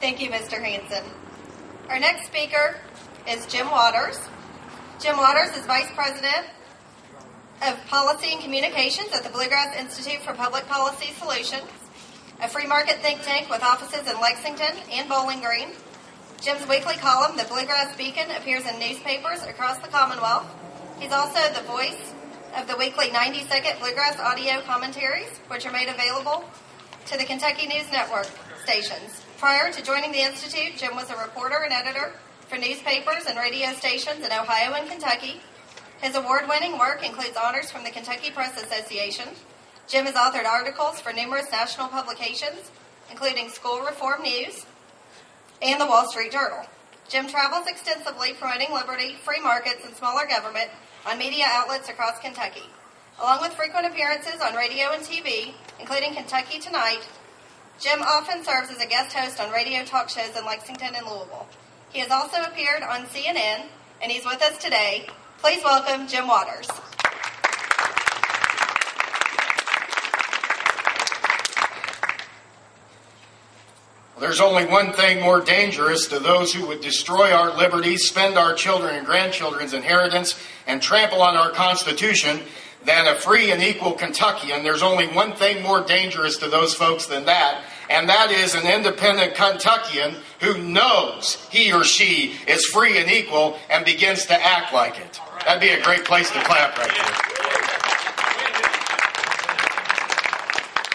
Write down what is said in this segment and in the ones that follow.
Thank you, Mr. Hanson. Our next speaker is Jim Waters. Jim Waters is Vice President of Policy and Communications at the Bluegrass Institute for Public Policy Solutions, a free market think tank with offices in Lexington and Bowling Green. Jim's weekly column, The Bluegrass Beacon, appears in newspapers across the Commonwealth. He's also the voice of the weekly 90-second Bluegrass audio commentaries, which are made available to the Kentucky News Network stations. Prior to joining the Institute, Jim was a reporter and editor for newspapers and radio stations in Ohio and Kentucky. His award-winning work includes honors from the Kentucky Press Association. Jim has authored articles for numerous national publications, including School Reform News and the Wall Street Journal. Jim travels extensively promoting liberty, free markets, and smaller government on media outlets across Kentucky. Along with frequent appearances on radio and TV, including Kentucky Tonight, Jim often serves as a guest host on radio talk shows in Lexington and Louisville. He has also appeared on CNN, and he's with us today. Please welcome Jim Waters. There's only one thing more dangerous to those who would destroy our liberties, spend our children and grandchildren's inheritance, and trample on our Constitution than a free and equal Kentuckian. There's only one thing more dangerous to those folks than that, and that is an independent Kentuckian who knows he or she is free and equal and begins to act like it. That'd be a great place to clap right there.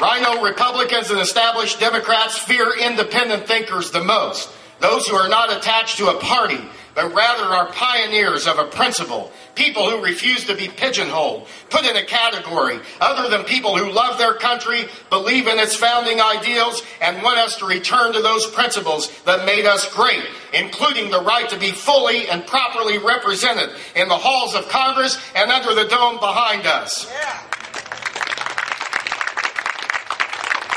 Rhino Republicans and established Democrats fear independent thinkers the most. Those who are not attached to a party, but rather are pioneers of a principle. People who refuse to be pigeonholed, put in a category, other than people who love their country, believe in its founding ideals, and want us to return to those principles that made us great, including the right to be fully and properly represented in the halls of Congress and under the dome behind us. Yeah.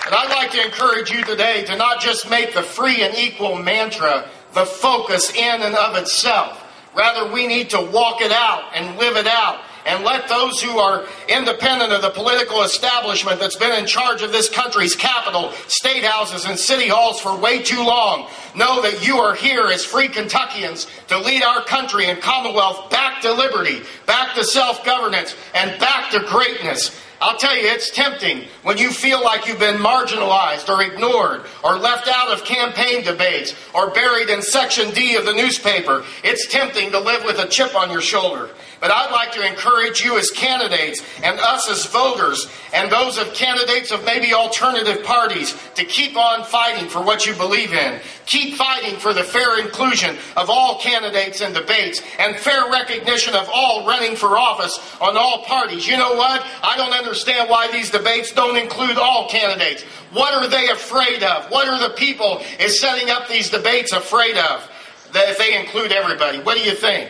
And I'd like to encourage you today to not just make the free and equal mantra the focus in and of itself. Rather, we need to walk it out and live it out and let those who are independent of the political establishment that's been in charge of this country's capital, state houses, and city halls for way too long know that you are here as free Kentuckians to lead our country and Commonwealth back to liberty, back to self-governance, and back to greatness. I'll tell you, it's tempting when you feel like you've been marginalized or ignored or left out of campaign debates or buried in Section D of the newspaper. It's tempting to live with a chip on your shoulder. But I'd like to encourage you as candidates and us as voters and those of candidates of maybe alternative parties to keep on fighting for what you believe in. Keep fighting for the fair inclusion of all candidates in debates and fair recognition of all running for office on all parties. You know what? I don't understand why these debates don't include all candidates. What are they afraid of? What are the people is setting up these debates afraid of? That if they include everybody, what do you think?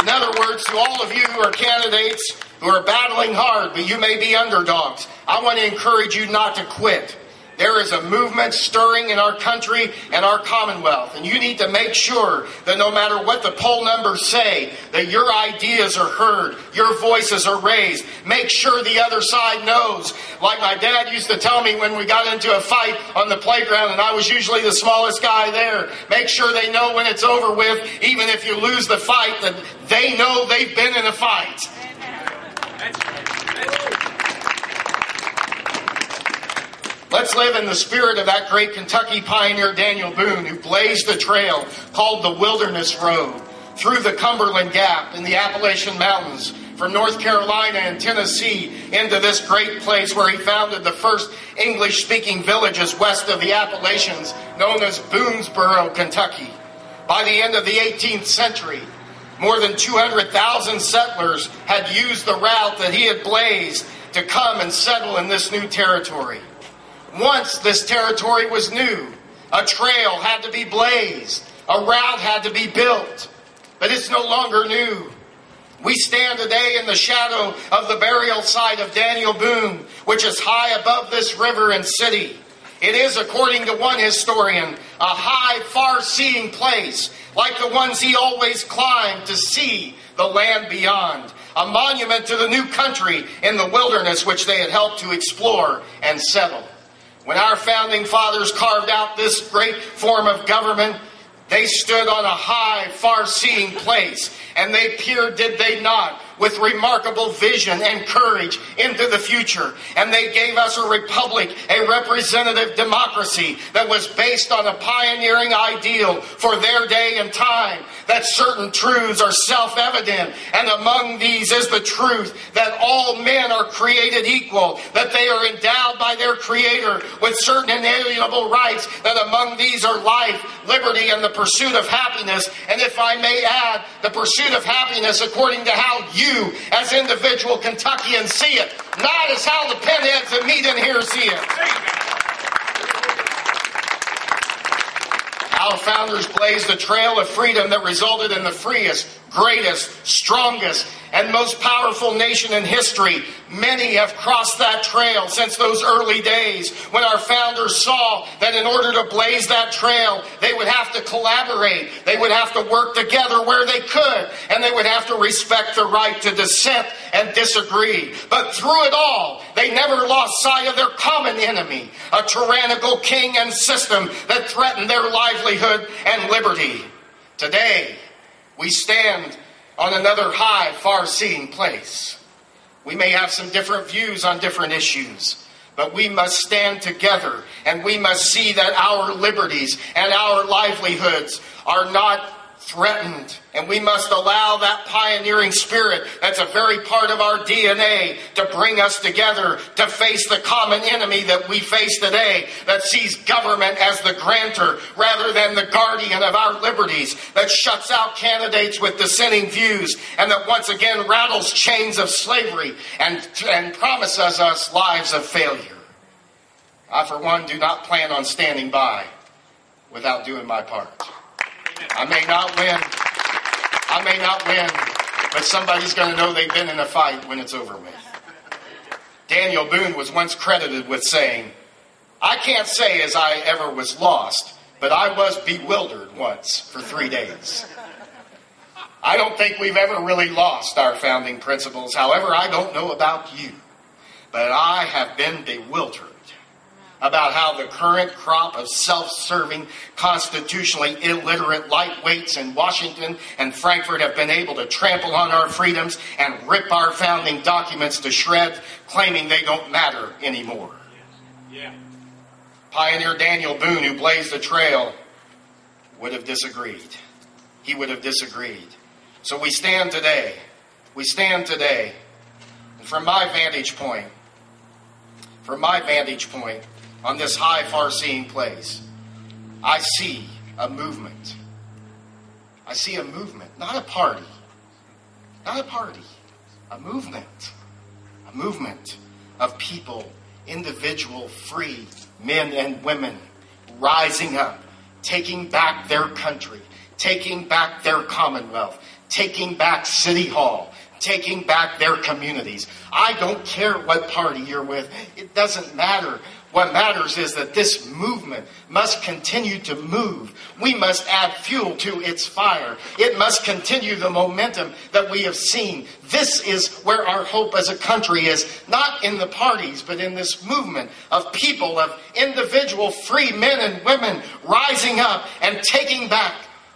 In other words, to all of you who are candidates who are battling hard, but you may be underdogs, I want to encourage you not to quit. There is a movement stirring in our country and our Commonwealth, and you need to make sure that no matter what the poll numbers say, that your ideas are heard, your voices are raised. Make sure the other side knows. Like my dad used to tell me when we got into a fight on the playground, and I was usually the smallest guy there, make sure they know when it's over with, even if you lose the fight, that they know they've been in a fight. Let's live in the spirit of that great Kentucky pioneer Daniel Boone, who blazed the trail called the Wilderness Road through the Cumberland Gap in the Appalachian Mountains, from North Carolina and Tennessee into this great place where he founded the first English-speaking villages west of the Appalachians, known as Boonesboro, Kentucky. By the end of the 18th century, more than 200,000 settlers had used the route that he had blazed to come and settle in this new territory. Once this territory was new. A trail had to be blazed. A route had to be built. But it's no longer new. We stand today in the shadow of the burial site of Daniel Boone, which is high above this river and city. It is, according to one historian, a high, far-seeing place, like the ones he always climbed to see the land beyond. A monument to the new country in the wilderness which they had helped to explore and settle. When our founding fathers carved out this great form of government, they stood on a high, far-seeing place, and they peered, did they not, with remarkable vision and courage into the future. And they gave us a republic, a representative democracy that was based on a pioneering ideal for their day and time, that certain truths are self-evident, and among these is the truth that all men are created equal, that they are endowed by their Creator with certain inalienable rights, that among these are life, liberty, and the pursuit of happiness. And if I may add, the pursuit of happiness according to how you as individual Kentuckians see it, not as how the pinheads that meet in here see it. Our founders blazed a trail of freedom that resulted in the freest, greatest, strongest, and most powerful nation in history. Many have crossed that trail since those early days when our founders saw that in order to blaze that trail, they would have to collaborate, they would have to work together where they could, and they would have to respect the right to dissent and disagree. But through it all, they never lost sight of their common enemy, a tyrannical king and system that threatened their livelihood and liberty. Today, we stand on another high, far-seeing place. We may have some different views on different issues, but we must stand together and we must see that our liberties and our livelihoods are not threatened. And we must allow that pioneering spirit that's a very part of our DNA to bring us together to face the common enemy that we face today, that sees government as the grantor rather than the guardian of our liberties, that shuts out candidates with dissenting views, and that once again rattles chains of slavery and promises us lives of failure. I, for one, do not plan on standing by without doing my part. I may not win, but somebody's going to know they've been in a fight when it's over with. Daniel Boone was once credited with saying, "I can't say as I ever was lost, but I was bewildered once for 3 days." I don't think we've ever really lost our founding principles. However, I don't know about you, but I have been bewildered about how the current crop of self-serving, constitutionally illiterate lightweights in Washington and Frankfurt have been able to trample on our freedoms and rip our founding documents to shreds, claiming they don't matter anymore. Yeah. Pioneer Daniel Boone, who blazed the trail, would have disagreed. He would have disagreed. So we stand today. And from my vantage point, on this high, far-seeing place, I see a movement. I see a movement, not a party. Not a party. A movement. A movement of people, individual, free men and women, rising up, taking back their country, taking back their commonwealth, taking back City Hall, taking back their communities. I don't care what party you're with. It doesn't matter. What matters is that this movement must continue to move. We must add fuel to its fire. It must continue the momentum that we have seen. This is where our hope as a country is, not in the parties, but in this movement of people, of individual free men and women rising up and taking back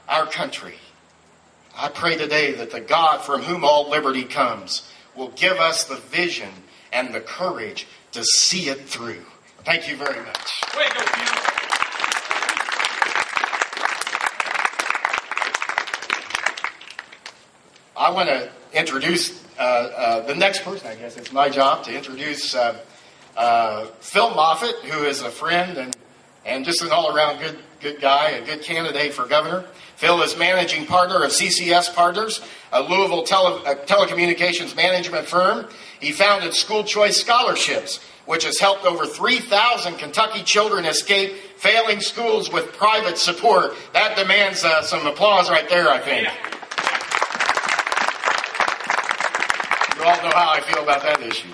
our country. I pray today that the God from whom all liberty comes will give us the vision and the courage to see it through. Thank you very much. I want to introduce the next person. I guess it's my job to introduce Phil Moffett, who is a friend and just an all-around good guy, a good candidate for governor. Phil is managing partner of CCS Partners, a Louisville telecommunications management firm. He founded School Choice Scholarships, which has helped over 3,000 Kentucky children escape failing schools with private support. That demands some applause right there, I think. You all know how I feel about that issue.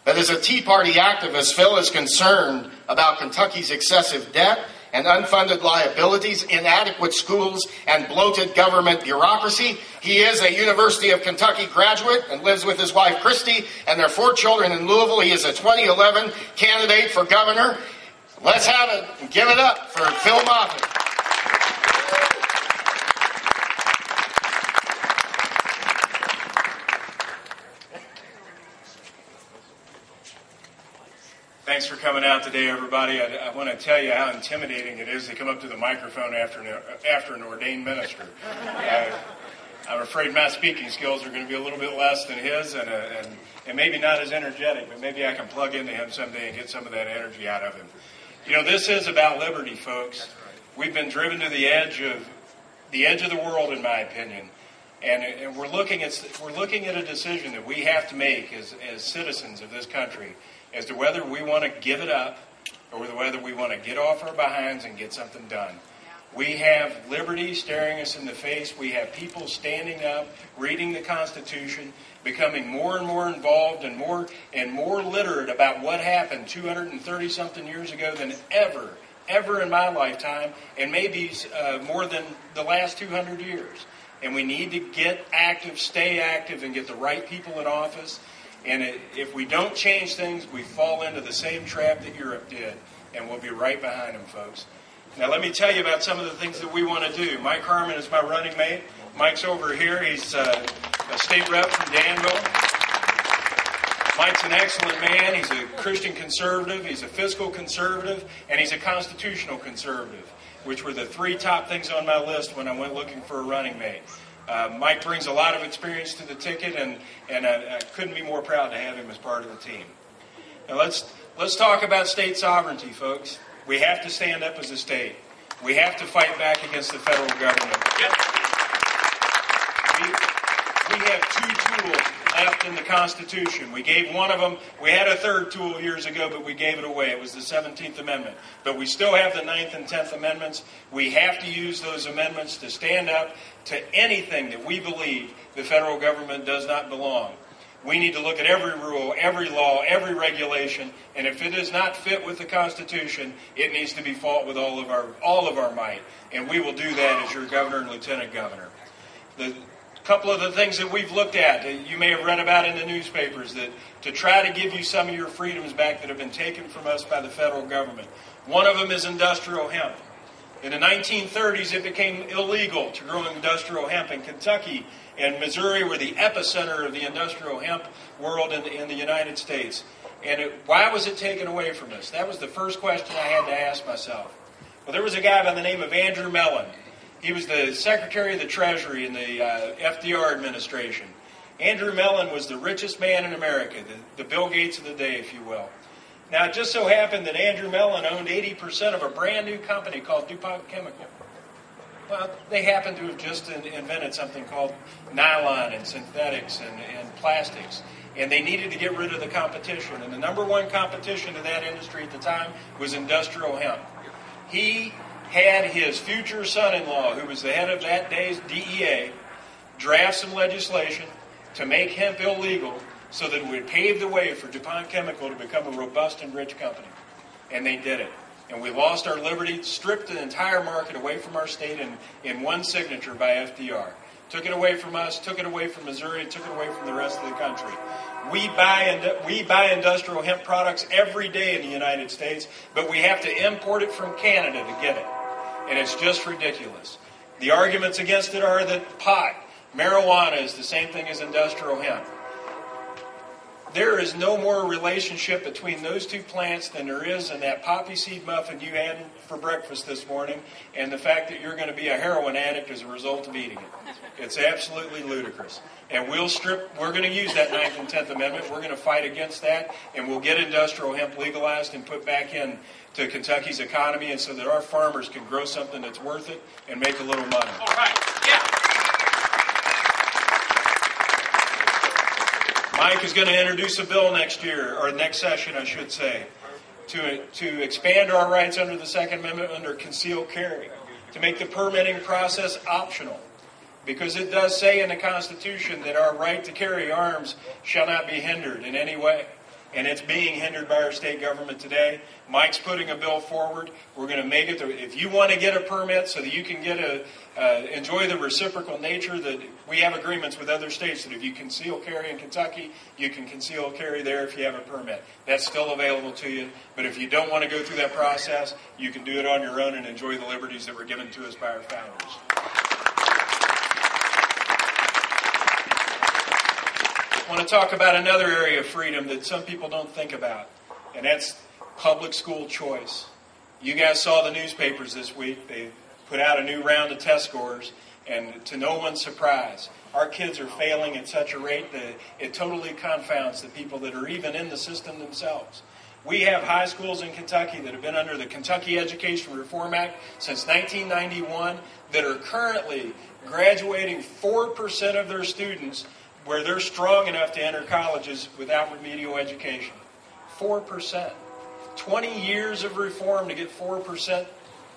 But as a Tea Party activist, Phil is concerned about Kentucky's excessive debt and unfunded liabilities, inadequate schools, and bloated government bureaucracy. He is a University of Kentucky graduate and lives with his wife, Christy, and their 4 children in Louisville. He is a 2011 candidate for governor. Let's have it and give it up for Phil Moffett. Thanks for coming out today, everybody. I want to tell you how intimidating it is to come up to the microphone after an ordained minister. I'm afraid my speaking skills are going to be a little bit less than his, and maybe not as energetic, but maybe I can plug into him someday and get some of that energy out of him. You know, this is about liberty, folks. We've been driven to the edge of the world, in my opinion, and we're looking at a decision that we have to make as citizens of this country as to whether we want to give it up or whether we want to get off our behinds and get something done. We have liberty staring us in the face. We have people standing up, reading the Constitution, becoming more and more involved and more literate about what happened 230-something years ago than ever in my lifetime, and maybe more than the last 200 years. And we need to get active, stay active, and get the right people in office. And if we don't change things, we fall into the same trap that Europe did, and we'll be right behind them, folks. Now, let me tell you about some of the things that we want to do. Mike Harmon is my running mate. Mike's over here. He's a state rep from Danville. Mike's an excellent man. He's a Christian conservative. He's a fiscal conservative. And he's a constitutional conservative, which were the 3 top things on my list when I went looking for a running mate. Mike brings a lot of experience to the ticket, and I couldn't be more proud to have him as part of the team. Now let's talk about state sovereignty, folks. We have to stand up as a state. We have to fight back against the federal government. Yep. We have 2 tools left in the Constitution. We gave one of them. We had a 3rd tool years ago, but we gave it away. It was the 17th Amendment. But we still have the 9th and 10th Amendments. We have to use those amendments to stand up to anything that we believe the federal government does not belong. We need to look at every rule, every law, every regulation, and if it does not fit with the Constitution, it needs to be fought with all of our might. And we will do that as your governor and lieutenant governor. The couple of the things that we've looked at, that you may have read about in the newspapers, that to try to give you some of your freedoms back that have been taken from us by the federal government. One of them is industrial hemp. In the 1930s, it became illegal to grow industrial hemp in Kentucky, and Missouri were the epicenter of the industrial hemp world in the United States. And why was it taken away from us? That was the first question I had to ask myself. Well, there was a guy by the name of Andrew Mellon. He was the Secretary of the Treasury in the FDR administration. Andrew Mellon was the richest man in America, the Bill Gates of the day, if you will. Now, it just so happened that Andrew Mellon owned 80% of a brand new company called DuPont Chemical. Well, they happened to have just invented something called nylon and synthetics and plastics. And they needed to get rid of the competition. And the number one competition to that industry at the time was industrial hemp. He had his future son-in-law, who was the head of that day's DEA, draft some legislation to make hemp illegal so that it would pave the way for DuPont Chemical to become a robust and rich company. And they did it. And we lost our liberty, stripped the entire market away from our state in one signature by FDR. Took it away from us, took it away from Missouri, took it away from the rest of the country. We buy industrial hemp products every day in the United States, but we have to import it from Canada to get it. And it's just ridiculous. The arguments against it are that pot, marijuana is the same thing as industrial hemp. There is no more relationship between those two plants than there is in that poppy seed muffin you had for breakfast this morning and the fact that you're going to be a heroin addict as a result of eating it. It's absolutely ludicrous. And we're going to use that 9th and 10th Amendment. We're going to fight against that, and we'll get industrial hemp legalized and put back in to Kentucky's economy, and so that our farmers can grow something that's worth it and make a little money. All right. Yeah. Mike is going to introduce a bill next year, or next session, I should say, to expand our rights under the Second Amendment under concealed carry, to make the permitting process optional, because it does say in the Constitution that our right to carry arms shall not be hindered in any way. and it's being hindered by our state government today. Mike's putting a bill forward. We're going to make it, if you want to get a permit so that you can get enjoy the reciprocal nature that we have agreements with other states that if you conceal carry in Kentucky, you can conceal carry there if you have a permit. That's still available to you. But if you don't want to go through that process, you can do it on your own and enjoy the liberties that were given to us by our founders. I want to talk about another area of freedom that some people don't think about, and that's public school choice. You guys saw the newspapers this week. They put out a new round of test scores, and to no one's surprise, our kids are failing at such a rate that it totally confounds the people that are even in the system themselves. We have high schools in Kentucky that have been under the Kentucky Education Reform Act since 1991 that are currently graduating 4% of their students where they're strong enough to enter colleges without remedial education. 4%. 20 years of reform to get 4%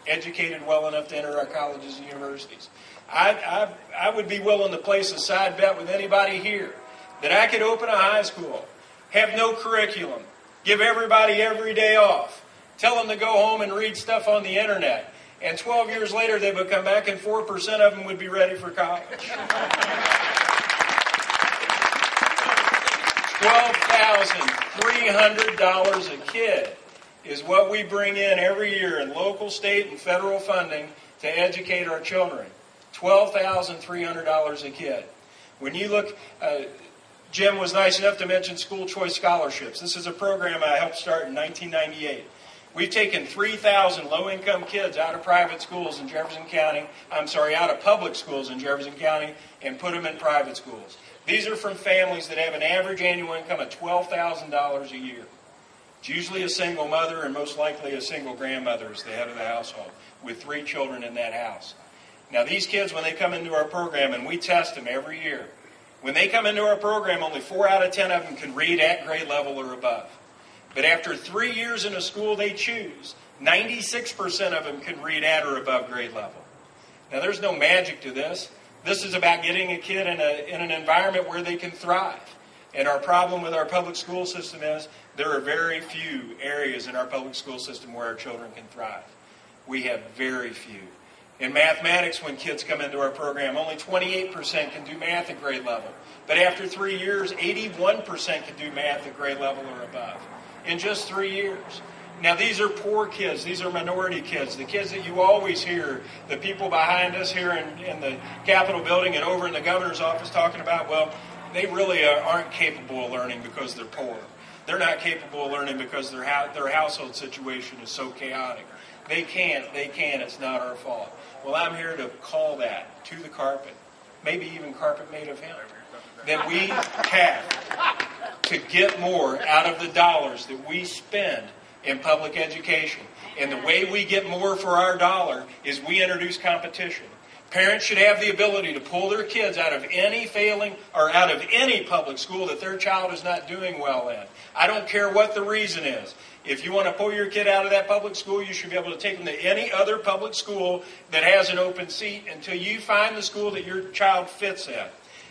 educated well enough to enter our colleges and universities. I would be willing to place a side bet with anybody here that I could open a high school, have no curriculum, give everybody every day off, tell them to go home and read stuff on the internet, and 12 years later they would come back and 4% of them would be ready for college. $12,300 a kid is what we bring in every year in local, state, and federal funding to educate our children. $12,300 a kid. When you look, Jim was nice enough to mention school choice scholarships. This is a program I helped start in 1998. We've taken 3,000 low-income kids out of private schools in Jefferson County, out of public schools in Jefferson County, and put them in private schools. These are from families that have an average annual income of $12,000 a year. It's usually a single mother and most likely a single grandmother is the head of the household with 3 children in that house. Now these kids, when they come into our program, and we test them every year, when they come into our program, only 4 out of 10 of them can read at grade level or above. But after 3 years in a school they choose, 96% of them can read at or above grade level. Now there's no magic to this. This is about getting a kid in an environment where they can thrive. And our problem with our public school system is there are very few areas in our public school system where our children can thrive. We have very few. In mathematics, when kids come into our program, only 28% can do math at grade level. But after 3 years, 81% can do math at grade level or above. In just 3 years. Now, these are poor kids. These are minority kids. The kids that you always hear, the people behind us here in the Capitol building and over in the governor's office talking about, well, they really aren't capable of learning because they're poor. They're not capable of learning because their household situation is so chaotic. They can't. It's not our fault. Well, I'm here to call that to the carpet, maybe even carpet made of hemp, that we have to get more out of the dollars that we spend in public education. And the way we get more for our dollar is we introduce competition. Parents should have the ability to pull their kids out of any failing or out of any public school that their child is not doing well in. I don't care what the reason is. If you want to pull your kid out of that public school, you should be able to take them to any other public school that has an open seat until you find the school that your child fits in.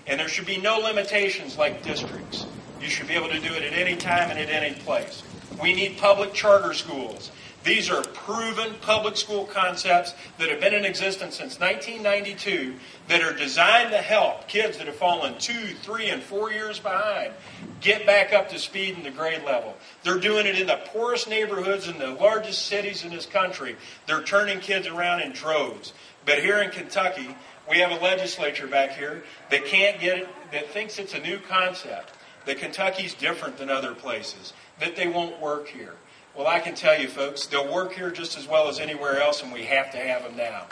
And there should be no limitations like districts. You should be able to do it at any time and at any place. We need public charter schools. These are proven public school concepts that have been in existence since 1992 that are designed to help kids that have fallen 2, 3, and 4 years behind get back up to speed in the grade level. They're doing it in the poorest neighborhoods in the largest cities in this country. They're turning kids around in droves. But here in Kentucky, we have a legislature back here that can't get it, that thinks it's a new concept, that Kentucky's different than other places, that they won't work here. Well, I can tell you, folks, they'll work here just as well as anywhere else, and we have to have them now.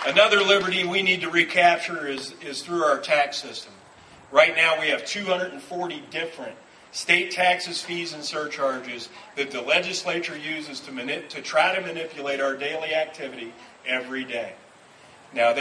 Another liberty we need to recapture is through our tax system. Right now, we have 240 different state taxes, fees, and surcharges that the legislature uses to try to manipulate our daily activity every day. Now,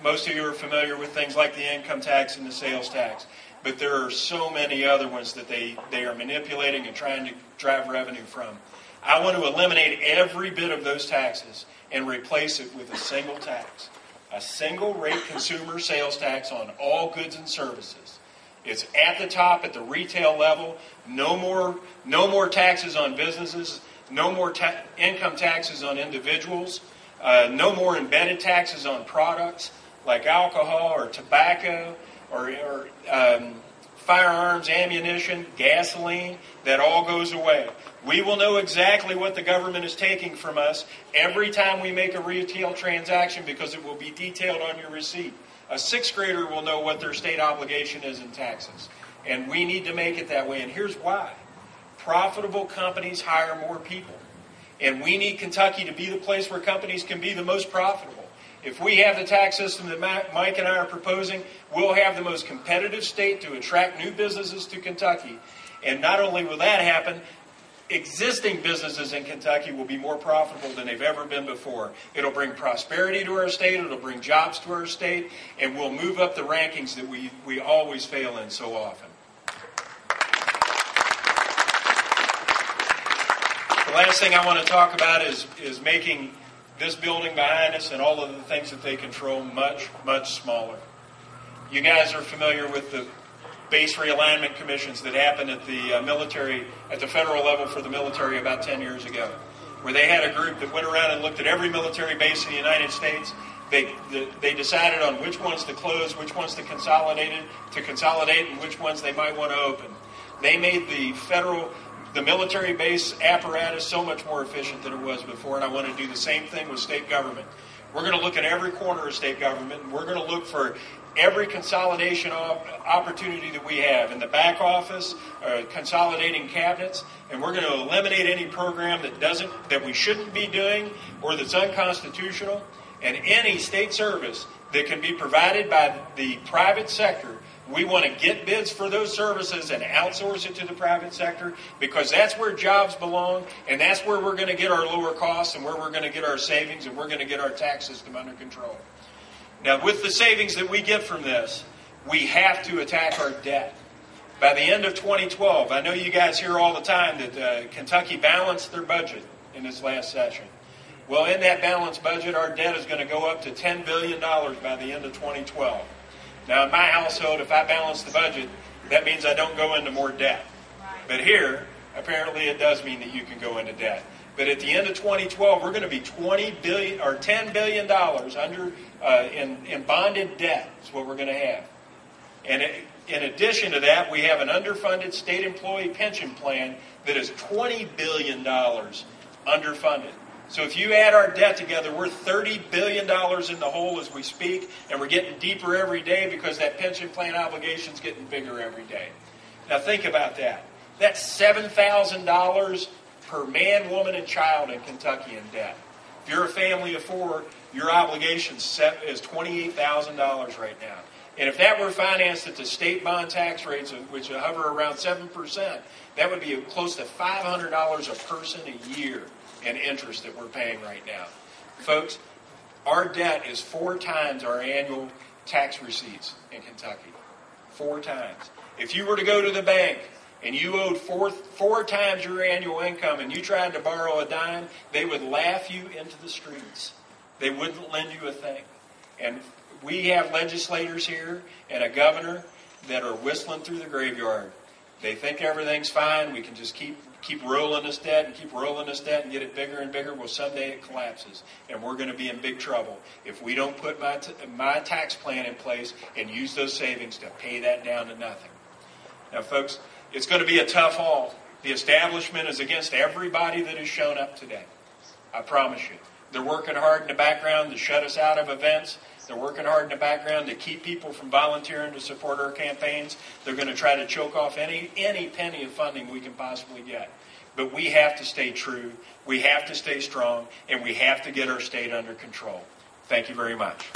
most of you are familiar with things like the income tax and the sales tax. But there are so many other ones that they are manipulating and trying to drive revenue from. I want to eliminate every bit of those taxes and replace it with a single tax, a single rate consumer sales tax on all goods and services. It's at the top at the retail level. No more taxes on businesses. No more income taxes on individuals. No more embedded taxes on products like alcohol or tobacco or firearms, ammunition, gasoline. That all goes away. We will know exactly what the government is taking from us every time we make a retail transaction because it will be detailed on your receipt. A sixth grader will know what their state obligation is in taxes. And we need to make it that way. And here's why. Profitable companies hire more people. And we need Kentucky to be the place where companies can be the most profitable. If we have the tax system that Mike and I are proposing, we'll have the most competitive state to attract new businesses to Kentucky. And not only will that happen, existing businesses in Kentucky will be more profitable than they've ever been before. It'll bring prosperity to our state, it'll bring jobs to our state, and we'll move up the rankings that we always fail in so often. The last thing I want to talk about is making this building behind us and all of the things that they control much, much smaller. You guys are familiar with the base realignment commissions that happened at the military, at the federal level for the military about 10 years ago, where they had a group that went around and looked at every military base in the United States. They decided on which ones to close, which ones to consolidate, and which ones they might want to open. They made the military base apparatus so much more efficient than it was before, and I want to do the same thing with state government. We're going to look at every corner of state government, and we're going to look for every consolidation opportunity that we have in the back office, consolidating cabinets, and we're going to eliminate any program that we shouldn't be doing or that's unconstitutional. And any state service that can be provided by the private sector, we want to get bids for those services and outsource it to the private sector because that's where jobs belong and that's where we're going to get our lower costs and where we're going to get our savings and we're going to get our tax system under control. Now, with the savings that we get from this, we have to attack our debt. By the end of 2012, I know you guys hear all the time that Kentucky balanced their budget in this last session. Well, in that balanced budget, our debt is going to go up to $10 billion by the end of 2012. Now, in my household, if I balance the budget, that means I don't go into more debt. But here, apparently it does mean that you can go into debt. But at the end of 2012, we're going to be $10 billion under in bonded debt is what we're going to have. And in addition to that, we have an underfunded state employee pension plan that is $20 billion underfunded. So if you add our debt together, we're $30 billion in the hole as we speak, and we're getting deeper every day because that pension plan obligation is getting bigger every day. Now think about that. That's $7,000 per man, woman, and child in Kentucky in debt. If you're a family of four, your obligation is $28,000 right now. And if that were financed at the state bond tax rates, which hover around 7%, that would be close to $500 a person a year in interest that we're paying right now. Folks, our debt is 4 times our annual tax receipts in Kentucky. 4 times. If you were to go to the bank and you owed four times your annual income and you tried to borrow a dime, they would laugh you into the streets. They wouldn't lend you a thing. And we have legislators here and a governor that are whistling through the graveyard. They think everything's fine. We can just keep rolling this debt and keep rolling this debt and get it bigger and bigger. Well, someday it collapses, and we're going to be in big trouble if we don't put my tax plan in place and use those savings to pay that down to nothing. Now, folks, it's going to be a tough haul. The establishment is against everybody that has shown up today. I promise you. They're working hard in the background to shut us out of events. They're working hard in the background to keep people from volunteering to support our campaigns. They're going to try to choke off any penny of funding we can possibly get. But we have to stay true, we have to stay strong, and we have to get our state under control. Thank you very much.